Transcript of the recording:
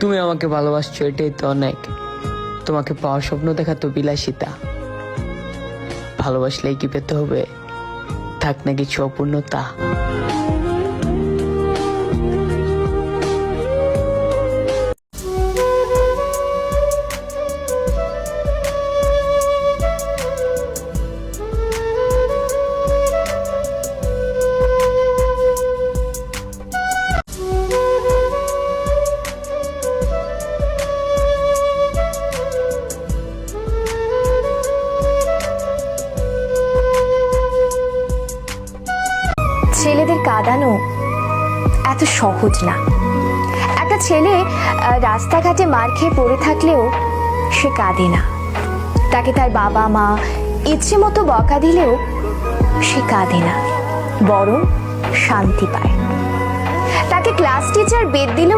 তুমি আমাকে ভালোবাসছো, এটাই তো অনেক। তোমাকে পাওয়ার স্বপ্ন দেখা তো বিলাসিতা। ভালোবাসলেই কি পেতে হবে? থাক না কিছু অপূর্ণতা। ছেলেদের কাঁদানো এত সহজ না। একটা ছেলে রাস্তাঘাটে মার খেয়ে পড়ে থাকলেও সে কাঁদে না। তাকে তার বাবা মা ইচ্ছে মতো বকা দিলেও সে কাঁদে না, বরং শান্তি পায়। তাকে ক্লাস টিচার বেদ দিলেও